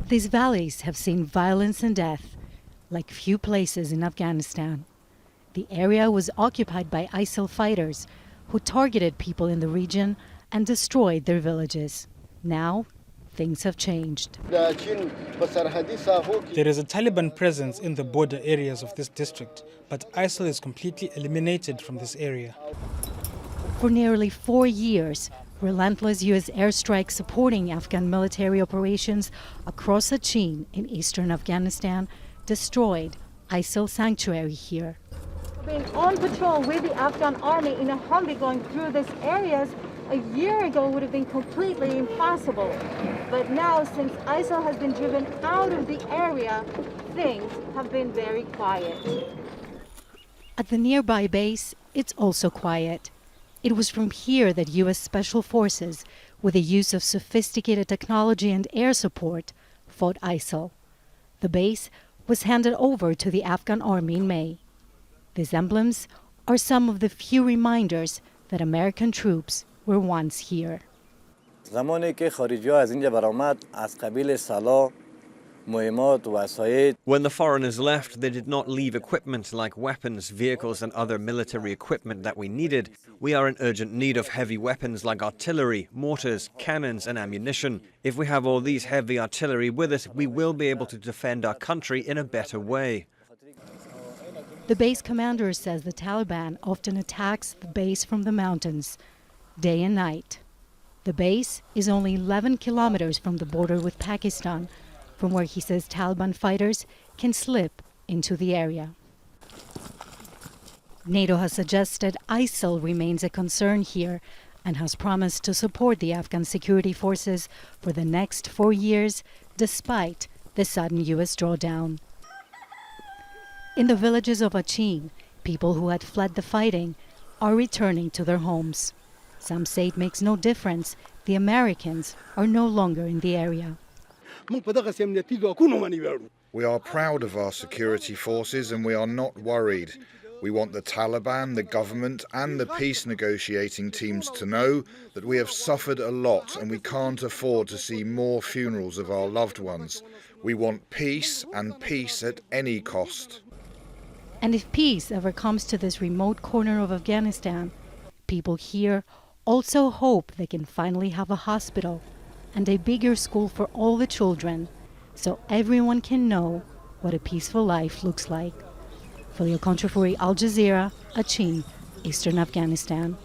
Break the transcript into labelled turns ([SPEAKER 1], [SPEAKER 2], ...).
[SPEAKER 1] These valleys have seen violence and death, like few places in Afghanistan. The area was occupied by ISIL fighters who targeted people in the region and destroyed their villages. Now, things have changed.
[SPEAKER 2] There is a Taliban presence in the border areas of this district, but ISIL is completely eliminated from this area.
[SPEAKER 1] For nearly 4 years, relentless U.S. airstrikes supporting Afghan military operations across Achin in eastern Afghanistan destroyed ISIL sanctuary here.
[SPEAKER 3] Being on patrol with the Afghan army in a Humvee going through these areas a year ago would have been completely impossible. But now, since ISIL has been driven out of the area, things have been very quiet.
[SPEAKER 1] At the nearby base, it's also quiet. It was from here that U.S. Special Forces, with the use of sophisticated technology and air support, fought ISIL. The base was handed over to the Afghan army in May. These emblems are some of the few reminders that American troops were once here.
[SPEAKER 4] زمانی که خارجی‌ها از اینجا برآمد از قبیل سلاح مهمات وسایل
[SPEAKER 5] When the foreigners left, they did not leave equipment like weapons, vehicles and other military equipment that we needed. We are in urgent need of heavy weapons like artillery, mortars, cannons and ammunition. If we have all these heavy artillery with us, we will be able to defend our country in a better way.
[SPEAKER 1] The base commander says the Taliban often attacks the base from the mountains, day and night. The base is only 11 kilometers from the border with Pakistan, from where he says Taliban fighters can slip into the area. NATO has suggested ISIL remains a concern here and has promised to support the Afghan security forces for the next 4 years, despite the sudden U.S. drawdown. In the villages of Achin, people who had fled the fighting are returning to their homes. Some say it makes no difference. The Americans are no longer in the area.
[SPEAKER 6] We are proud of our security forces and we are not worried. We want the Taliban, the government and the peace negotiating teams to know that we have suffered a lot and we can't afford to see more funerals of our loved ones. We want peace and peace at any cost.
[SPEAKER 1] And if peace ever comes to this remote corner of Afghanistan, people here also hope they can finally have a hospital and a bigger school for all the children, so everyone can know what a peaceful life looks like. Filio, Kontrafouri, Al Jazeera, Achin, Eastern Afghanistan.